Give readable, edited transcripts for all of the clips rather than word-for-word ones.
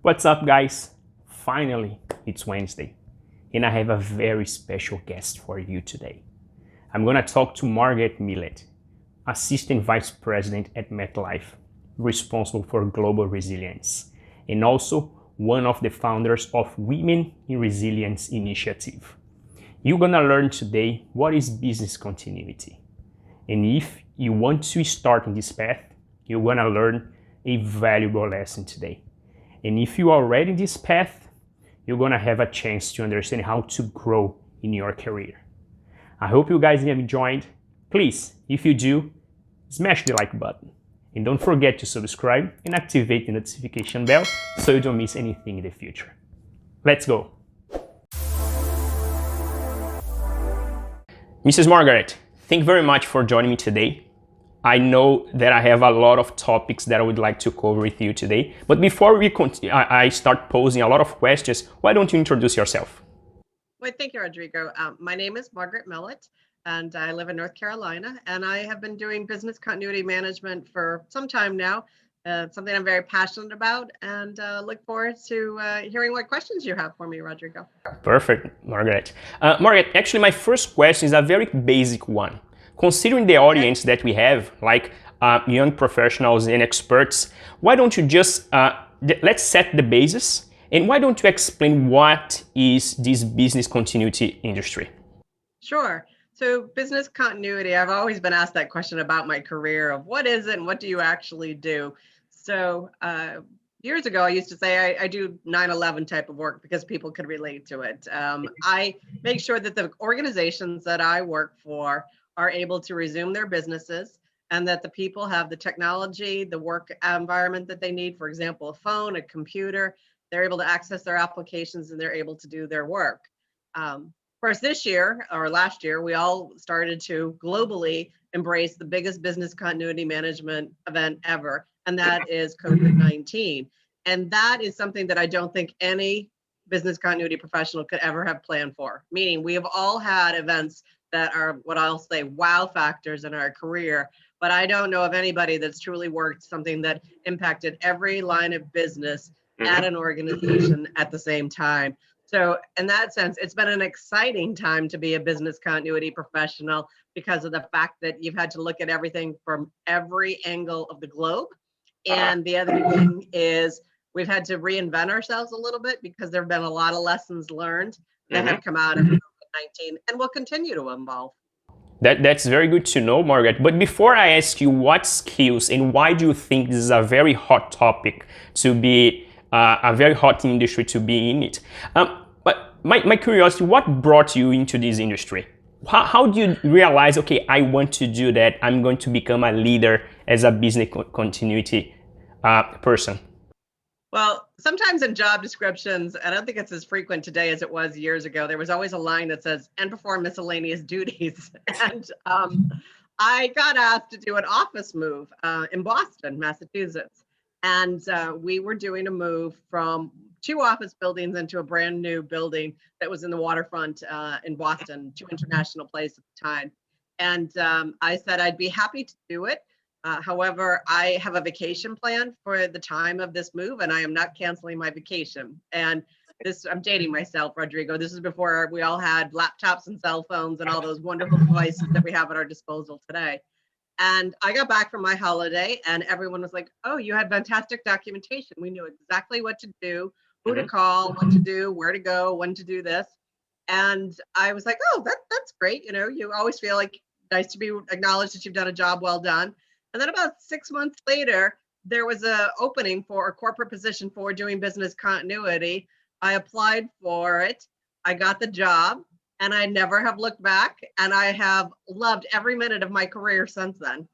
What's up, guys? Finally, it's Wednesday, and I have a very special guest for you today. I'm gonna talk to Margaret Millet, Assistant Vice President at MetLife, responsible for global resilience, and also one of the founders of Women in Resilience Initiative. You're gonna learn today what is business continuity. And if you want to start in this path, you're gonna learn a valuable lesson today. And if you are already in this path, you're gonna have a chance to understand how to grow in your career. I hope you guys have enjoyed. Please, if you do, smash the like button. And don't forget to subscribe and activate the notification bell so you don't miss anything in the future. Let's go. Mrs. Margaret, thank you very much for joining me today. I know that I have a lot of topics that I would like to cover with you today. But before I start posing a lot of questions, why don't you introduce yourself? Well, thank you, Rodrigo. My name is Margaret Millet, and I live in North Carolina. And I have been doing business continuity management for some time now, something I'm very passionate about, and look forward to hearing what questions you have for me, Rodrigo. Perfect, Margaret. Margaret, actually, my first question is a very basic one. Considering the audience that we have, like young professionals and experts, why don't you just, let's set the basis, and why don't you explain what is this business continuity industry? Sure. So business continuity, I've always been asked that question about my career of what is it and what do you actually do? So years ago, I used to say I do 9/11 type of work because people could relate to it. I make sure that the organizations that I work for are able to resume their businesses and that the people have the technology, the work environment that they need, for example, a phone, a computer, they're able to access their applications and they're able to do their work. Of course, this year or last year, we all started to globally embrace the biggest business continuity management event ever, and that is COVID-19. And that is something that I don't think any business continuity professional could ever have planned for, meaning we have all had events that are what I'll say wow factors in our career, but I don't know of anybody that's truly worked something that impacted every line of business at an organization at the same time. So in that sense, it's been an exciting time to be a business continuity professional because of the fact that you've had to look at everything from every angle of the globe. And the other thing is we've had to reinvent ourselves a little bit because there have been a lot of lessons learned that have come out of COVID-19 and will continue to evolve. That's very good to know, Margaret. But before I ask you what skills and why do you think this is a very hot topic to be, a very hot industry to be in it, but my curiosity, what brought you into this industry? How do you realize, okay, I want to do that, I'm going to become a leader as a business continuity person? Well, sometimes in job descriptions, and I don't think it's as frequent today as it was years ago, there was always a line that says, and perform miscellaneous duties. And I got asked to do an office move in Boston, Massachusetts. And we were doing a move from 2 office buildings into a brand new building that was in the waterfront in Boston, 2 International Place at the time. And I said I'd be happy to do it. However, I have a vacation plan for the time of this move, and I am not canceling my vacation. And this, I'm dating myself, Rodrigo. This is before we all had laptops and cell phones and all those wonderful devices that we have at our disposal today. And I got back from my holiday, and everyone was like, "Oh, you had fantastic documentation. We knew exactly what to do, who to call, what to do, where to go, when to do this." And I was like, "Oh, that's great. You know, you always feel like nice to be acknowledged that you've done a job well done." And then about 6 months later, there was an opening for a corporate position for doing business continuity. I applied for it. I got the job, and I never have looked back. And I have loved every minute of my career since then.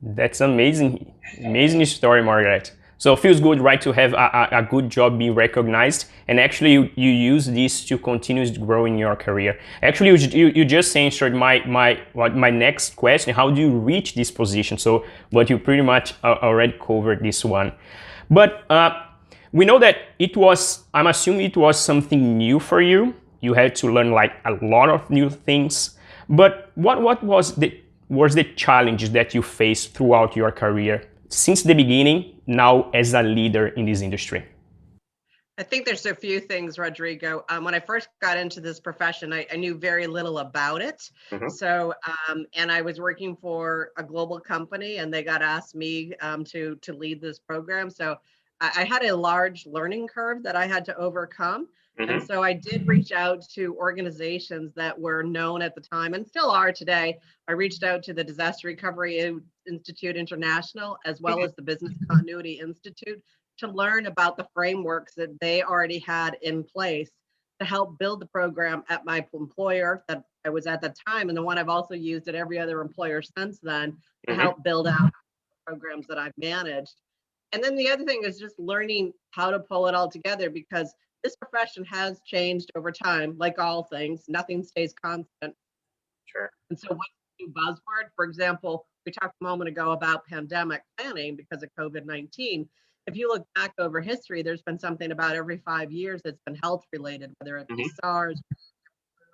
That's amazing, amazing story, Margaret. So it feels good, right, to have a good job being recognized, and actually you use this to continue growing your career. Actually, you just answered my next question: how do you reach this position? So, but you pretty much already covered this one. But we know that it was, I'm assuming it was something new for you. You had to learn like a lot of new things. But what was the challenges that you faced throughout your career since the beginning, now as a leader in this industry? I think there's a few things, Rodrigo. When I first got into this profession, I knew very little about it. So, and I was working for a global company, and they got asked me to lead this program. So, I had a large learning curve that I had to overcome. And so I did reach out to organizations that were known at the time and still are today. I reached out to the Disaster Recovery Institute International, as well as the Business Continuity Institute, to learn about the frameworks that they already had in place to help build the program at my employer that I was at the time, and the one I've also used at every other employer since then to help build out programs that I've managed. And then the other thing is just learning how to pull it all together, because this profession has changed over time. Like all things, nothing stays constant. Sure. And so what's the new buzzword? For example, we talked a moment ago about pandemic planning because of COVID-19. If you look back over history, there's been something about every 5 years that's been health related, whether it be SARS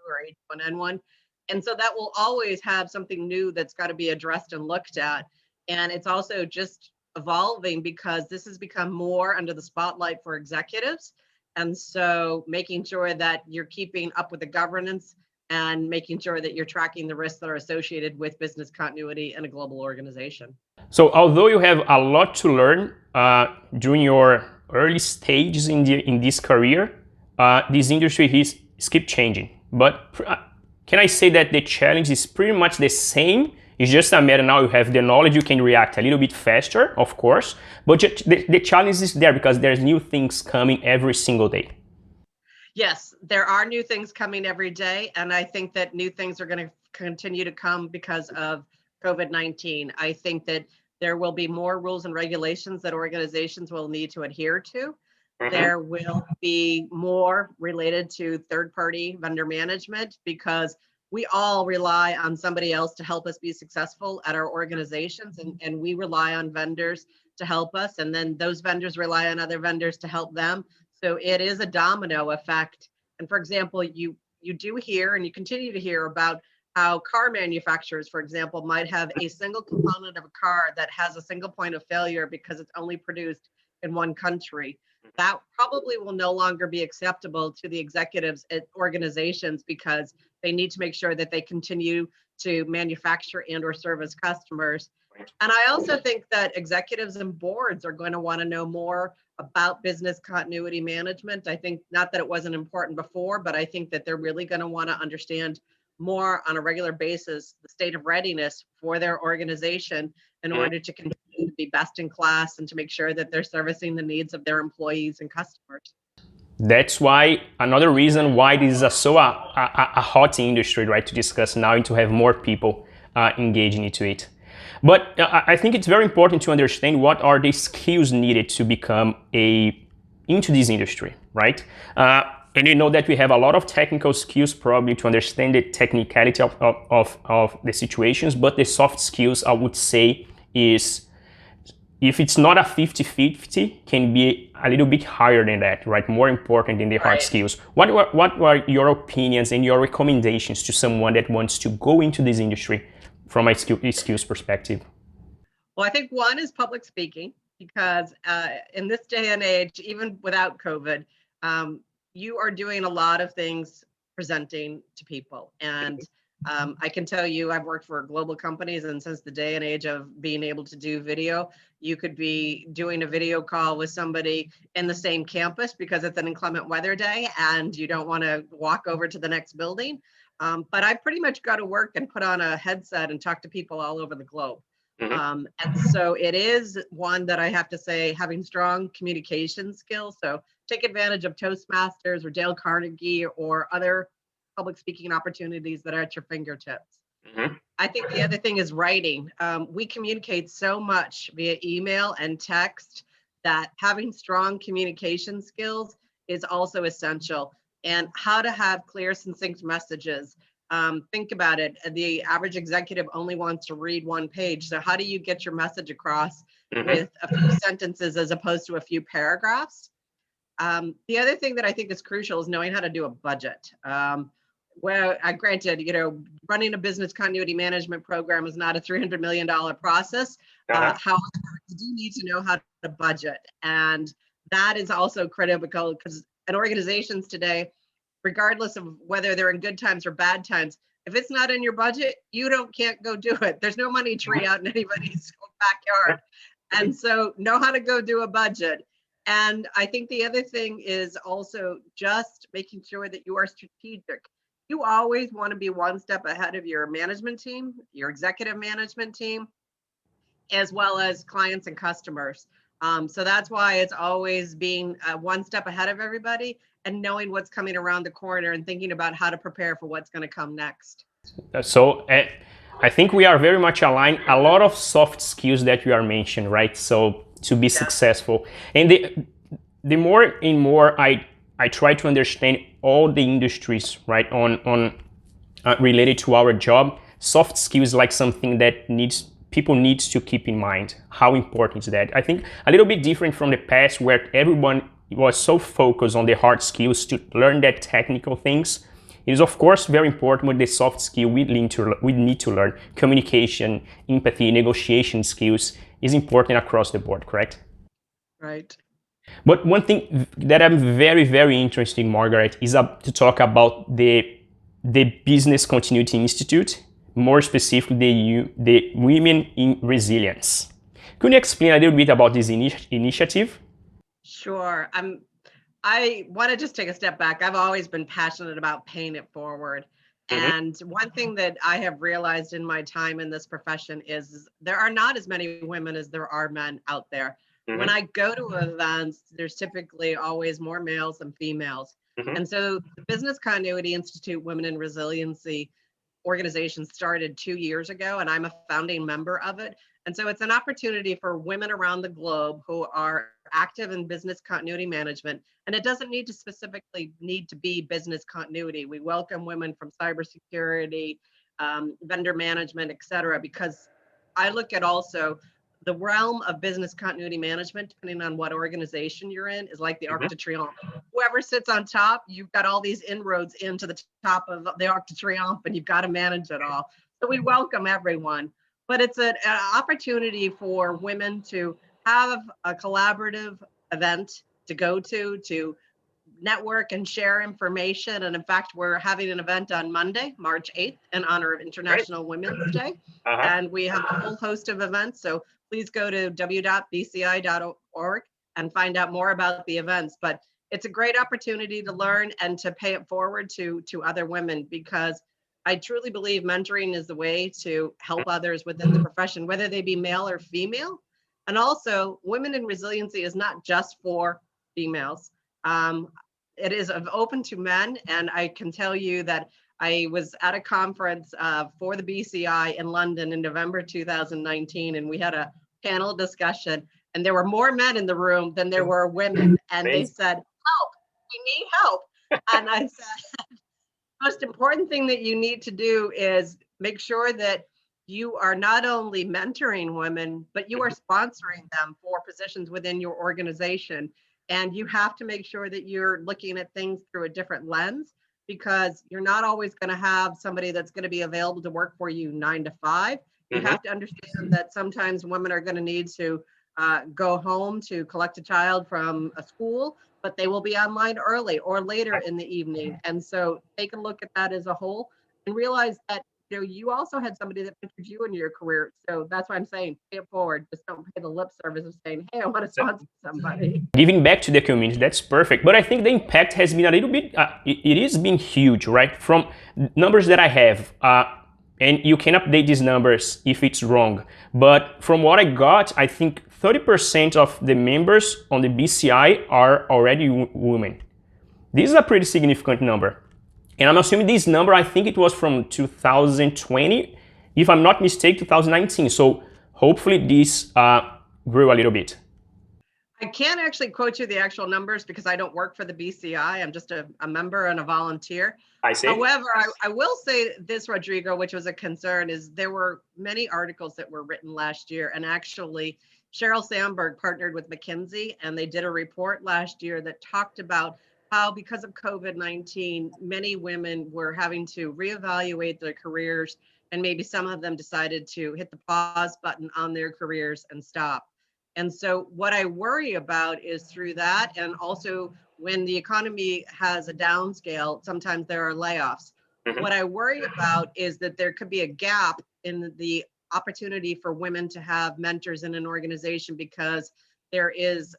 or H1N1. And so that will always have something new that's got to be addressed and looked at. And it's also just evolving because this has become more under the spotlight for executives. And so making sure that you're keeping up with the governance and making sure that you're tracking the risks that are associated with business continuity in a global organization. So although you have a lot to learn during your early stages in this career, this industry is keep changing. But can I say that the challenge is pretty much the same? It's just a matter now you have the knowledge, you can react a little bit faster, of course, but the challenge is there because there's new things coming every single day. Yes, there are new things coming every day, and I think that new things are going to continue to come because of COVID-19. I think that there will be more rules and regulations that organizations will need to adhere to. There will be more related to third-party vendor management because we all rely on somebody else to help us be successful at our organizations, and we rely on vendors to help us, and then those vendors rely on other vendors to help them. So it is a domino effect. And for example, you do hear and you continue to hear about how car manufacturers, for example, might have a single component of a car that has a single point of failure because it's only produced in one country. That probably will no longer be acceptable to the executives at organizations because they need to make sure that they continue to manufacture and or service customers. And I also think that executives and boards are going to want to know more about business continuity management. I think not that it wasn't important before, but I think that they're really going to want to understand more on a regular basis the state of readiness for their organization in order to continue to be best in class and to make sure that they're servicing the needs of their employees and customers. That's why another reason why this is a hot industry, right, to discuss now and to have more people engaging into it. But I think it's very important to understand what are the skills needed to become into this industry, right? And you know that we have a lot of technical skills probably to understand the technicality of the situations, but the soft skills I would say is, if it's not a 50-50, can be a little bit higher than that, right? More important than the hard skills. What were your opinions and your recommendations to someone that wants to go into this industry from a skills perspective? Well, I think one is public speaking, because in this day and age, even without COVID, you are doing a lot of things presenting to people. And I can tell you, I've worked for global companies, and since the day and age of being able to do video, you could be doing a video call with somebody in the same campus because it's an inclement weather day and you don't want to walk over to the next building. But I pretty much got to work and put on a headset and talk to people all over the globe. And so it is one that I have to say, having strong communication skills. So take advantage of Toastmasters or Dale Carnegie or other public speaking opportunities that are at your fingertips. I think the other thing is writing. We communicate so much via email and text that having strong communication skills is also essential. And how to have clear, succinct messages. Think about it. The average executive only wants to read one page. So how do you get your message across with a few sentences as opposed to a few paragraphs? The other thing that I think is crucial is knowing how to do a budget. Well, granted, running a business continuity management program is not a $300 million process. However, you do need to know how to budget. And that is also critical because in organizations today, regardless of whether they're in good times or bad times, if it's not in your budget, you can't go do it. There's no money tree out in anybody's backyard. And so know how to go do a budget. And I think the other thing is also just making sure that you are strategic. You always want to be one step ahead of your management team, your executive management team, as well as clients and customers. So that's why it's always being one step ahead of everybody and knowing what's coming around the corner and thinking about how to prepare for what's going to come next. So I think we are very much aligned. A lot of soft skills that you are mentioning, right? So to be successful, and the more and more I try to understand all the industries, right, on related to our job, soft skills like something that people needs to keep in mind. How important is that? I think a little bit different from the past where everyone was so focused on the hard skills to learn that technical things. It is of course very important, but the soft skill we need to learn. Communication, empathy, negotiation skills is important across the board, correct? Right. But one thing that I'm very, very interested in, Margaret, is to talk about the Business Continuity Institute, more specifically the Women in Resilience. Could you explain a little bit about this initiative? Sure. I want to just take a step back. I've always been passionate about paying it forward. And one thing that I have realized in my time in this profession is there are not as many women as there are men out there. When I go to events, there's typically always more males than females. And so the Business Continuity Institute Women in Resiliency organization started 2 years ago, and I'm a founding member of it. And so it's an opportunity for women around the globe who are active in business continuity management. And it doesn't need to specifically need to be business continuity. We welcome women from cybersecurity, vendor management, et cetera, because I look at also the realm of business continuity management, depending on what organization you're in, is like the Arc de Triomphe. Whoever sits on top, you've got all these inroads into the top of the Arc de Triomphe, and you've got to manage it all. So we welcome everyone. But it's an opportunity for women to have a collaborative event to go to network and share information. And in fact, we're having an event on Monday, March 8th, in honor of International Women's Day. And we have a whole host of events. So please go to w.bci.org and find out more about the events. But it's a great opportunity to learn and to pay it forward to other women, because I truly believe mentoring is the way to help others within the profession, whether they be male or female. And also, Women in Resiliency is not just for females. It is open to men. And I can tell you that I was at a conference for the BCI in London in November 2019, and we had a panel discussion, and there were more men in the room than there were women. And they said, help, we need help. And I said, most important thing that you need to do is make sure that you are not only mentoring women, but you are sponsoring them for positions within your organization. And you have to make sure that you're looking at things through a different lens, because you're not always going to have somebody that's going to be available to work for you 9 to 5. You have to understand that sometimes women are going to need to go home to collect a child from a school, but they will be online early or later in the evening. And so take a look at that as a whole and realize that you also had somebody that mentored you in your career. So that's why I'm saying pay it forward. Just don't pay the lip service of saying, hey, I want to sponsor somebody. Giving back to the community, that's perfect. But I think the impact has been a little bit, it is being huge, right? From numbers that I have, and you can update these numbers if it's wrong. But from what I got, I think 30% of the members on the BCI are already women. This is a pretty significant number. And I'm assuming this number, I think it was from 2020, if I'm not mistaken, 2019. So hopefully this grew a little bit. I can't actually quote you the actual numbers because I don't work for the BCI. I'm just a member and a volunteer. I see. However, I will say this, Rodrigo, which was a concern, is there were many articles that were written last year. And actually, Sheryl Sandberg partnered with McKinsey, and they did a report last year that talked about how, because of COVID-19, many women were having to reevaluate their careers, and maybe some of them decided to hit the pause button on their careers and stop. And so what I worry about is through that, and also when the economy has a downscale, sometimes there are layoffs. What I worry about is that there could be a gap in the opportunity for women to have mentors in an organization because there is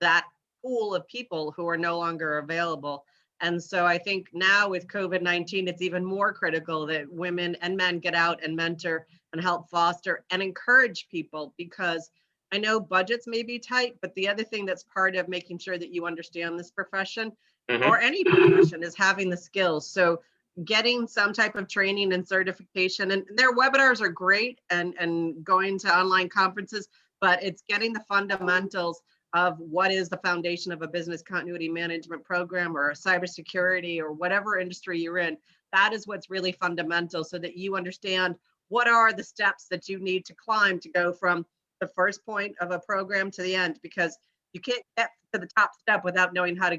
that pool of people who are no longer available. And so I think now with COVID-19, it's even more critical that women and men get out and mentor and help foster and encourage people, because I know budgets may be tight, but the other thing that's part of making sure that you understand this profession or any profession is having the skills. So getting some type of training and certification, and their webinars are great, and going to online conferences, but it's getting the fundamentals of what is the foundation of a business continuity management program or a cybersecurity or whatever industry you're in. That is what's really fundamental, so that you understand what are the steps that you need to climb to go from the first point of a program to the end, because you can't get to the top step without knowing how to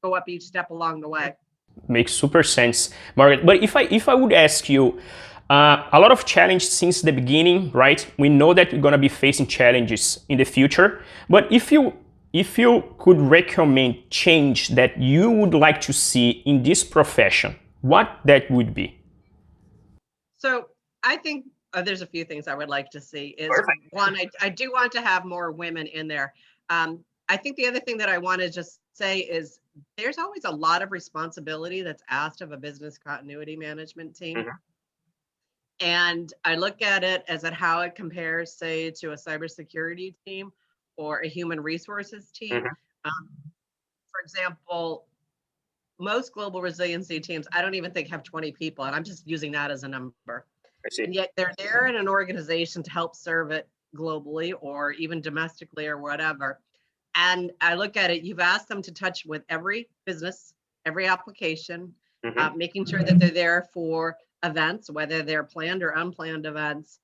go up each step along the way. Makes super sense, Margaret. But if I would ask you, a lot of challenge since the beginning, right? We know that we're gonna be facing challenges in the future. But if you could recommend change that you would like to see in this profession, what that would be? So I think there's a few things I would like to see. Is one, I do want to have more women in there. I think the other thing that I want to just say is there's always a lot of responsibility that's asked of a business continuity management team. And I look at it as at how it compares, say, to a cybersecurity team or a human resources team. For example, most global resiliency teams, I don't even think have 20 people, and I'm just using that as a number. And yet they're there in an organization to help serve it globally or even domestically or whatever. And I look at it, you've asked them to touch with every business, every application, making sure that they're there for events, whether they're planned or unplanned events.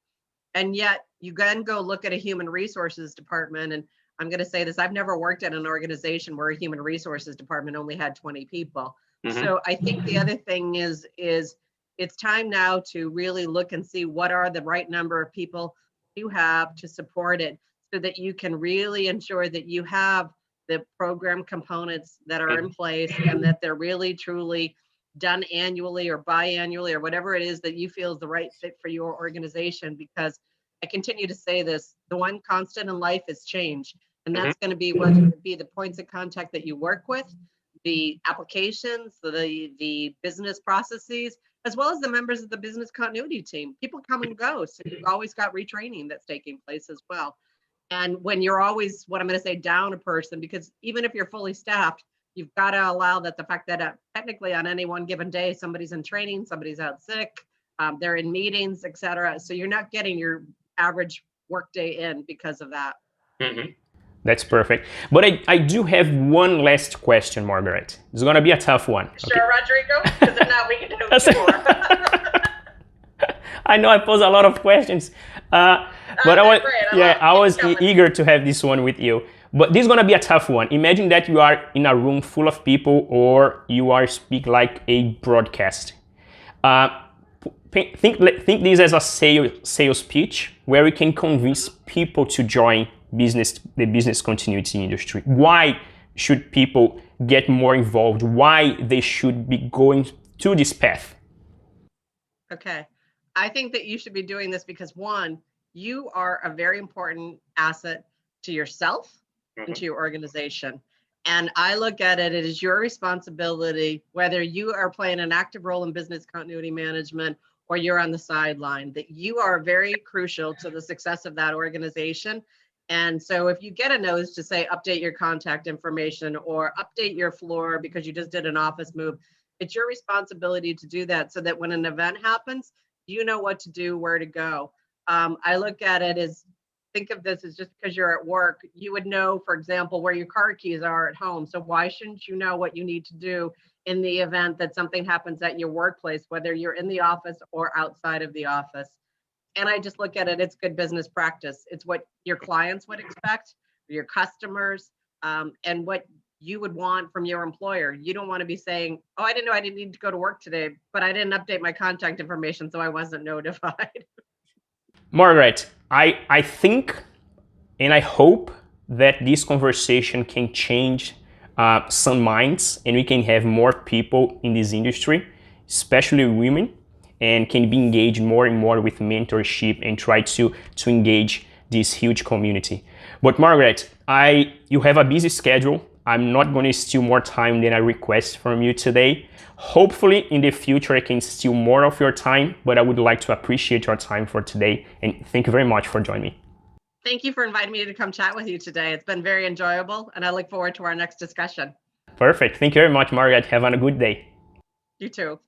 And yet you then go look at a human resources department, and I'm going to say this, I've never worked at an organization where a human resources department only had 20 people. So I think the other thing is it's time now to really look and see what are the right number of people you have to support it, so that you can really ensure that you have the program components that are in place and that they're really truly done annually or biannually or whatever it is that you feel is the right fit for your organization. Because I continue to say this, the one constant in life is change. And that's going to be whether it be the points of contact that you work with, the applications, the business processes, as well as the members of the business continuity team. People come and go. So you've always got retraining that's taking place as well. And when you're always, what I'm going to say, down a person, because even if you're fully staffed, you've got to allow that the fact that technically on any one given day, somebody's in training, somebody's out sick, they're in meetings, et cetera. So you're not getting your average workday in because of that. That's perfect. But I do have one last question, Margaret. It's going to be a tough one. Sure, okay. Rodrigo? Because if not, we can do two more. I know I pose a lot of questions, but I was eager to have this one with you. But this is going to be a tough one. Imagine that you are in a room full of people, or you are speak like a broadcast. Think this as a sales pitch where we can convince people to join the business continuity industry. Why should people get more involved? Why they should be going to this path? Okay. I think that you should be doing this because, one, you are a very important asset to yourself and to your organization. And I look at it as your responsibility, whether you are playing an active role in business continuity management or you're on the sideline, that you are very crucial to the success of that organization. And so if you get a nose to say, update your contact information or update your floor because you just did an office move, it's your responsibility to do that so that when an event happens, you know what to do, where to go. I look at it as, think of this as just because you're at work, you would know, for example, where your car keys are at home. So why shouldn't you know what you need to do in the event that something happens at your workplace, whether you're in the office or outside of the office? And I just look at it, it's good business practice. It's what your clients would expect, your customers, and what you would want from your employer. You don't want to be saying, oh, I didn't know I didn't need to go to work today, but I didn't update my contact information, so I wasn't notified. Margaret, I think And I hope that this conversation can change some minds and we can have more people in this industry, especially women, and can be engaged more and more with mentorship and try to engage this huge community. But Margaret, you have a busy schedule. I'm not going to steal more time than I request from you today. Hopefully in the future I can steal more of your time, but I would like to appreciate your time for today and thank you very much for joining me. Thank you for inviting me to come chat with you today. It's been very enjoyable and I look forward to our next discussion. Perfect. Thank you very much, Margaret. Have a good day. You too.